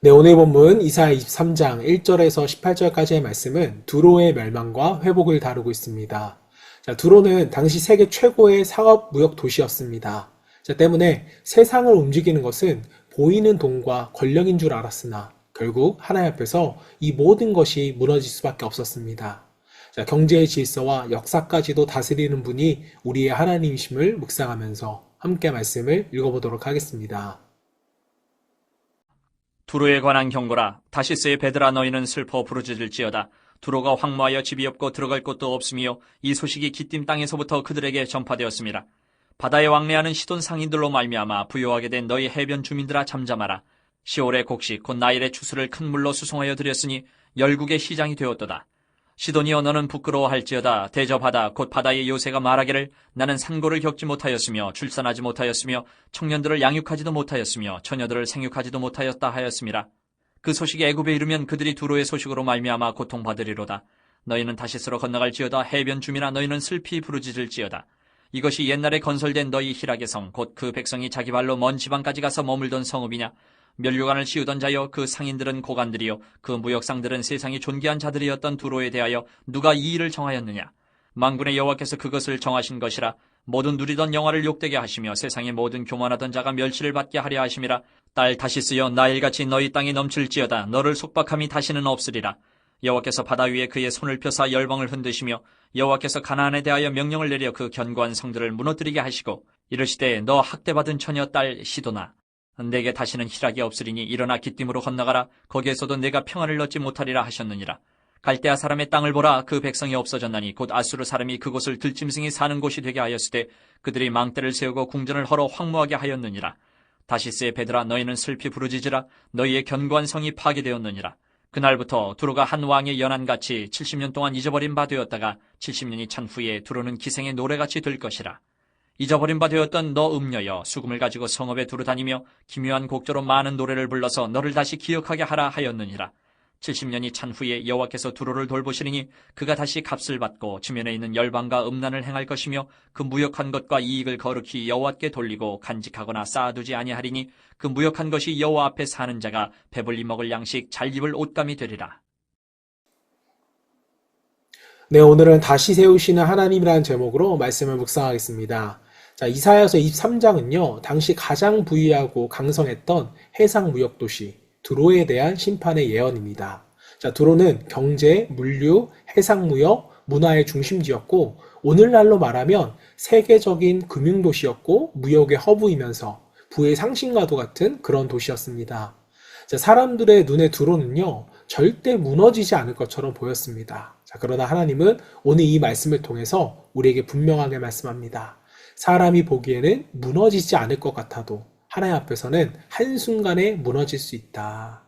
네, 오늘 본문 이사야 23장 1절에서 18절까지의 말씀은 두로의 멸망과 회복을 다루고 있습니다. 자, 두로는 당시 세계 최고의 상업 무역 도시였습니다. 자, 때문에 세상을 움직이는 것은 보이는 돈과 권력인 줄 알았으나 결국 하나님 앞에서 이 모든 것이 무너질 수밖에 없었습니다. 자, 경제의 질서와 역사까지도 다스리는 분이 우리의 하나님이심을 묵상하면서 함께 말씀을 읽어보도록 하겠습니다. 두로에 관한 경고라. 다시스의 베드라, 너희는 슬퍼 부르짖을지어다. 두로가 황무하여 집이 없고 들어갈 곳도 없으며 이 소식이 기띔 땅에서부터 그들에게 전파되었습니다. 바다에 왕래하는 시돈 상인들로 말미암아 부요하게 된 너희 해변 주민들아, 잠잠하라. 시올의 곡식 곧 나일의 추수를 큰 물로 수송하여 드렸으니 열국의 시장이 되었도다. 시돈이여, 너는 부끄러워할지어다. 대저바다 곧 바다의 요새가 말하기를 나는 산고를 겪지 못하였으며 출산하지 못하였으며 청년들을 양육하지도 못하였으며 처녀들을 생육하지도 못하였다 하였음이라. 그 소식이 애굽에 이르면 그들이 두로의 소식으로 말미암아 고통받으리로다. 너희는 다시스로 건너갈지어다. 해변 주민아, 너희는 슬피 부르짖을지어다. 이것이 옛날에 건설된 너희 희락의 성 곧 그 백성이 자기 발로 먼 지방까지 가서 머물던 성읍이냐. 면류관을 씌우던 자여, 그 상인들은 고관들이요 그 무역상들은 세상이 존귀한 자들이었던 두로에 대하여 누가 이 일을 정하였느냐. 만군의 여호와께서 그것을 정하신 것이라. 모든 누리던 영화를 욕되게 하시며 세상의 모든 교만하던 자가 멸시를 받게 하려 하심이라. 딸 다시스여, 나일같이 너희 땅이 넘칠지어다. 너를 속박함이 다시는 없으리라. 여호와께서 바다 위에 그의 손을 펴사 열방을 흔드시며 여호와께서 가나안에 대하여 명령을 내려 그 견고한 성들을 무너뜨리게 하시고 이르시되, 너 학대받은 처녀 딸 시도나, 내게 다시는 희락이 없으리니 일어나 기띔으로 건너가라. 거기에서도 내가 평안을 얻지 못하리라 하셨느니라. 갈대아 사람의 땅을 보라. 그 백성이 없어졌나니 곧 아수르 사람이 그곳을 들짐승이 사는 곳이 되게 하였으되 그들이 망대를 세우고 궁전을 헐어 황무하게 하였느니라. 다시스의 베드라, 너희는 슬피 부르짖으라. 너희의 견고한 성이 파괴되었느니라. 그날부터 두로가 한 왕의 연한같이 70년 동안 잊어버린 바 되었다가 70년이 찬 후에 두로는 기생의 노래같이 될 것이라. 잊어버린 바 되었던 너 음녀여, 수금을 가지고 성읍에 두루 다니며 기묘한 곡조로 많은 노래를 불러서 너를 다시 기억하게 하라 하였느니라. 70년이 찬 후에 여호와께서 두로를 돌보시리니 그가 다시 값을 받고 지면에 있는 열방과 음란을 행할 것이며 그 무역한 것과 이익을 거룩히 여호와께 돌리고 간직하거나 쌓아두지 아니하리니 그 무역한 것이 여호와 앞에 사는 자가 배불리 먹을 양식 잘 입을 옷감이 되리라. 네, 오늘은 다시 세우시는 하나님이라는 제목으로 말씀을 묵상하겠습니다. 자, 이사야서 23장은요, 당시 가장 부유하고 강성했던 해상 무역 도시 두로에 대한 심판의 예언입니다. 자, 두로는 경제, 물류, 해상 무역, 문화의 중심지였고 오늘날로 말하면 세계적인 금융 도시였고 무역의 허브이면서 부의 상징과도 같은 그런 도시였습니다. 자, 사람들의 눈에 두로는요, 절대 무너지지 않을 것처럼 보였습니다. 자, 그러나 하나님은 오늘 이 말씀을 통해서 우리에게 분명하게 말씀합니다. 사람이 보기에는 무너지지 않을 것 같아도 하나님 앞에서는 한순간에 무너질 수 있다.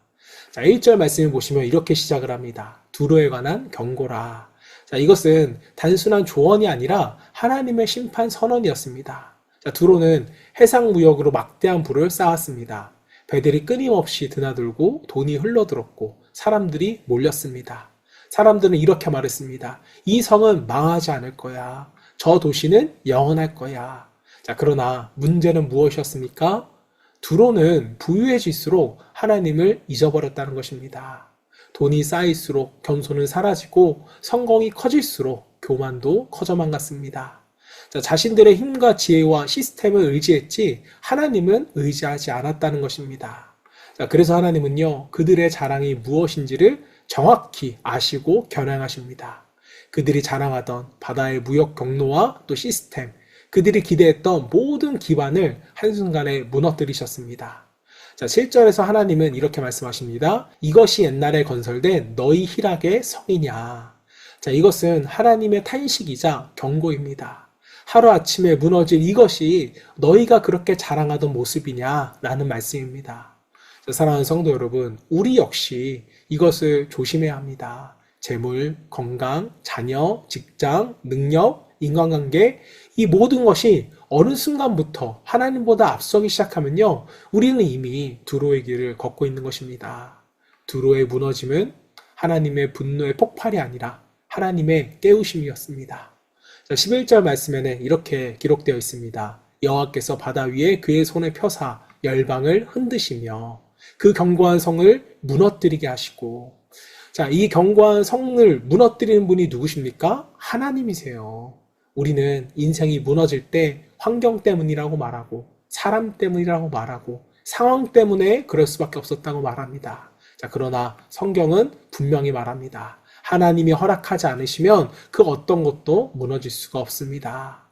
자, 1절 말씀을 보시면 이렇게 시작을 합니다. 두로에 관한 경고라. 자, 이것은 단순한 조언이 아니라 하나님의 심판 선언이었습니다. 자, 두로는 해상 무역으로 막대한 부를 쌓았습니다. 배들이 끊임없이 드나들고 돈이 흘러들었고 사람들이 몰렸습니다. 사람들은 이렇게 말했습니다. 이 성은 망하지 않을 거야. 저 도시는 영원할 거야. 자, 그러나 문제는 무엇이었습니까? 두로는 부유해질수록 하나님을 잊어버렸다는 것입니다. 돈이 쌓일수록 겸손은 사라지고 성공이 커질수록 교만도 커져만 갔습니다. 자, 자신들의 힘과 지혜와 시스템을 의지했지 하나님은 의지하지 않았다는 것입니다. 자, 그래서 하나님은요, 그들의 자랑이 무엇인지를 정확히 아시고 겨냥하십니다. 그들이 자랑하던 바다의 무역 경로와 또 시스템, 그들이 기대했던 모든 기반을 한순간에 무너뜨리셨습니다. 자, 7절에서 하나님은 이렇게 말씀하십니다. 이것이 옛날에 건설된 너희 희락의 성이냐. 자, 이것은 하나님의 탄식이자 경고입니다. 하루아침에 무너질 이것이 너희가 그렇게 자랑하던 모습이냐 라는 말씀입니다. 자, 사랑하는 성도 여러분, 우리 역시 이것을 조심해야 합니다. 재물, 건강, 자녀, 직장, 능력, 인간관계, 이 모든 것이 어느 순간부터 하나님보다 앞서기 시작하면요, 우리는 이미 두로의 길을 걷고 있는 것입니다. 두로의 무너짐은 하나님의 분노의 폭발이 아니라 하나님의 깨우심이었습니다. 자, 11절 말씀에는 이렇게 기록되어 있습니다. 여호와께서 바다 위에 그의 손을 펴사 열방을 흔드시며. 그 견고한 성을 무너뜨리게 하시고, 자, 이 견고한 성을 무너뜨리는 분이 누구십니까? 하나님이세요. 우리는 인생이 무너질 때 환경 때문이라고 말하고, 사람 때문이라고 말하고, 상황 때문에 그럴 수밖에 없었다고 말합니다. 자, 그러나 성경은 분명히 말합니다. 하나님이 허락하지 않으시면 그 어떤 것도 무너질 수가 없습니다.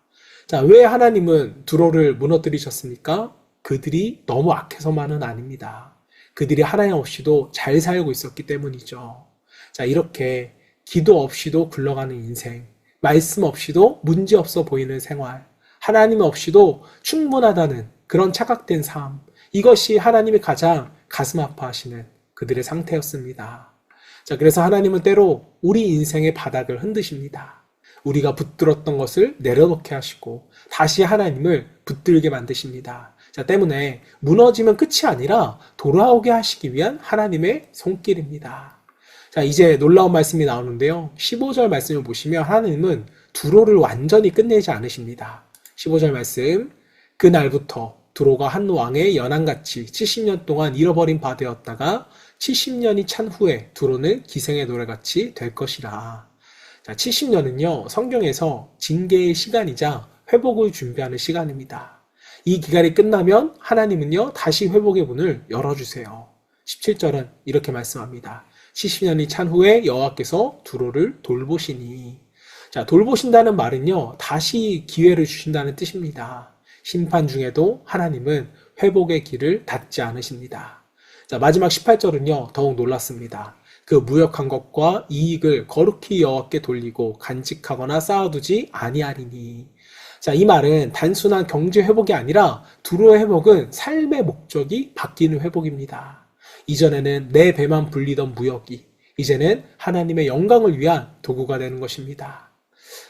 자, 왜 하나님은 두로를 무너뜨리셨습니까? 그들이 너무 악해서만은 아닙니다. 그들이 하나님 없이도 잘 살고 있었기 때문이죠. 자, 이렇게 기도 없이도 굴러가는 인생, 말씀 없이도 문제없어 보이는 생활, 하나님 없이도 충분하다는 그런 착각된 삶, 이것이 하나님이 가장 가슴 아파하시는 그들의 상태였습니다. 자, 그래서 하나님은 때로 우리 인생의 바닥을 흔드십니다. 우리가 붙들었던 것을 내려놓게 하시고 다시 하나님을 붙들게 만드십니다. 자, 때문에 무너지면 끝이 아니라 돌아오게 하시기 위한 하나님의 손길입니다. 자, 이제 놀라운 말씀이 나오는데요. 15절 말씀을 보시면 하나님은 두로를 완전히 끝내지 않으십니다. 15절 말씀, 그날부터 두로가 한 왕의 연한같이 70년 동안 잃어버린 바 되었다가 70년이 찬 후에 두로는 기생의 노래같이 될 것이라. 자, 70년은요, 성경에서 징계의 시간이자 회복을 준비하는 시간입니다. 이 기간이 끝나면 하나님은요, 다시 회복의 문을 열어주세요. 17절은 이렇게 말씀합니다. 70년이 찬 후에 여호와께서 두로를 돌보시니. 자, 돌보신다는 말은요, 다시 기회를 주신다는 뜻입니다. 심판 중에도 하나님은 회복의 길을 닫지 않으십니다. 자, 마지막 18절은요, 더욱 놀랐습니다. 그 무역한 것과 이익을 거룩히 여호와께 돌리고 간직하거나 쌓아두지 아니하리니. 자, 이 말은 단순한 경제 회복이 아니라 두로의 회복은 삶의 목적이 바뀌는 회복입니다. 이전에는 내 배만 불리던 무역이 이제는 하나님의 영광을 위한 도구가 되는 것입니다.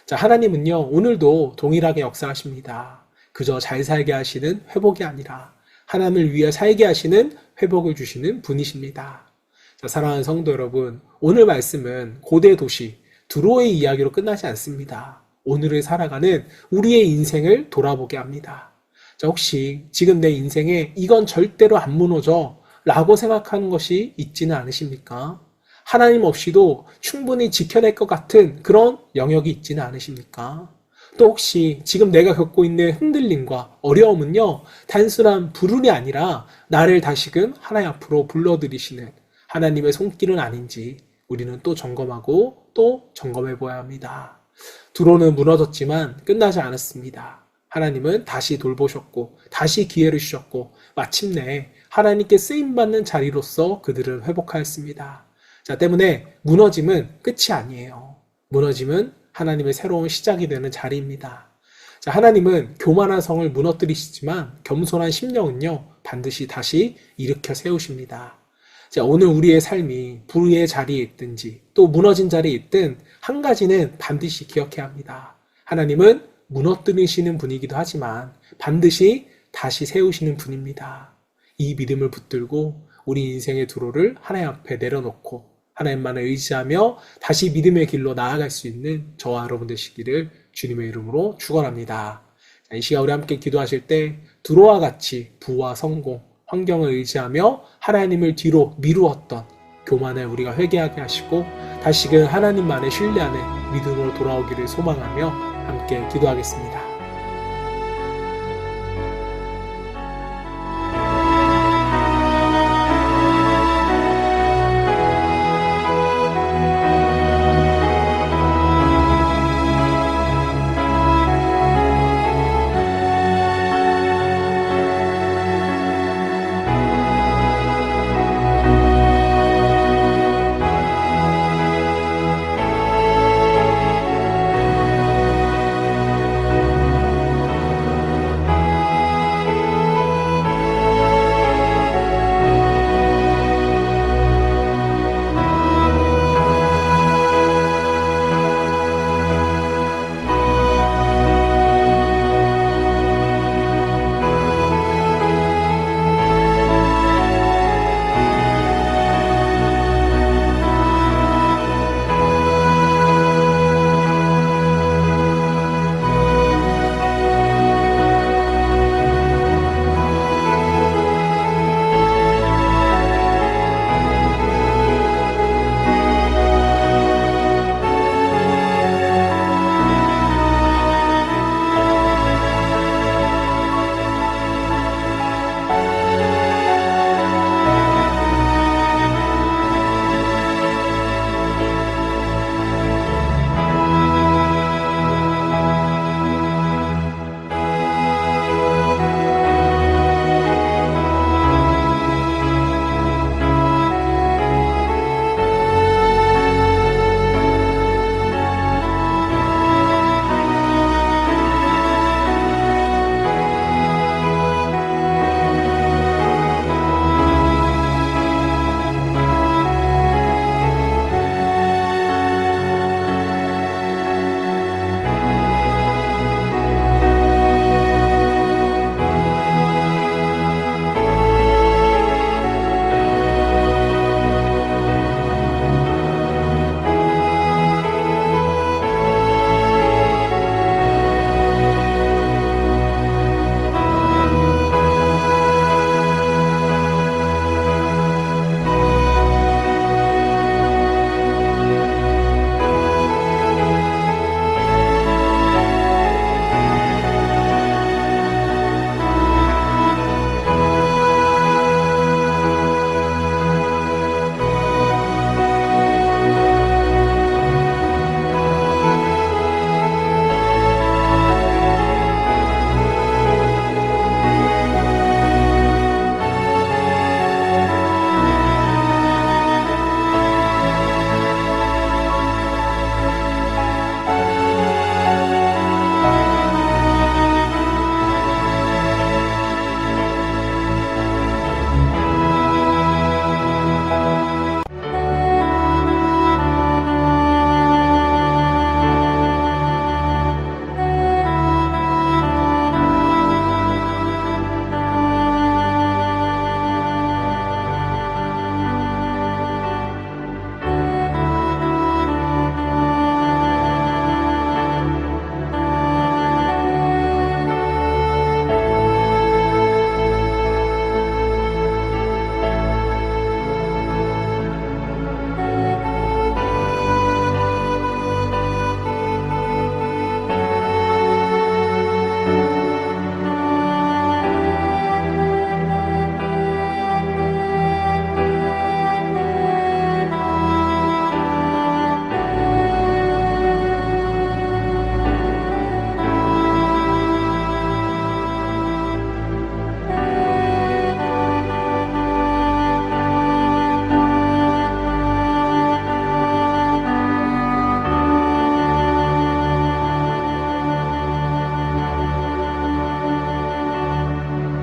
자, 하나님은요, 오늘도 동일하게 역사하십니다. 그저 잘 살게 하시는 회복이 아니라 하나님을 위해 살게 하시는 회복을 주시는 분이십니다. 자, 사랑하는 성도 여러분, 오늘 말씀은 고대 도시 두로의 이야기로 끝나지 않습니다. 오늘을 살아가는 우리의 인생을 돌아보게 합니다. 자, 혹시 지금 내 인생에 이건 절대로 안 무너져 라고 생각하는 것이 있지는 않으십니까? 하나님 없이도 충분히 지켜낼 것 같은 그런 영역이 있지는 않으십니까? 또 혹시 지금 내가 겪고 있는 흔들림과 어려움은요, 단순한 불운이 아니라 나를 다시금 하나님 앞으로 불러들이시는 하나님의 손길은 아닌지 우리는 또 점검하고 또 점검해 보아야 합니다. 두로는 무너졌지만 끝나지 않았습니다. 하나님은 다시 돌보셨고 다시 기회를 주셨고 마침내 하나님께 쓰임받는 자리로서 그들은 회복하였습니다. 자, 때문에 무너짐은 끝이 아니에요. 무너짐은 하나님의 새로운 시작이 되는 자리입니다. 자, 하나님은 교만한 성을 무너뜨리시지만 겸손한 심령은요, 반드시 다시 일으켜 세우십니다. 자, 오늘 우리의 삶이 불의의 자리에 있든지 또 무너진 자리에 있든 한 가지는 반드시 기억해야 합니다. 하나님은 무너뜨리시는 분이기도 하지만 반드시 다시 세우시는 분입니다. 이 믿음을 붙들고 우리 인생의 두로를 하나님 앞에 내려놓고 하나님만을 의지하며 다시 믿음의 길로 나아갈 수 있는 저와 여러분 되시기를 주님의 이름으로 축원합니다. 이 시간 우리 함께 기도하실 때 두로와 같이 부와 성공, 환경을 의지하며 하나님을 뒤로 미루었던 교만을 우리가 회개하게 하시고 다시금 하나님만을 신뢰하는 믿음으로 돌아오기를 소망하며 함께 기도하겠습니다.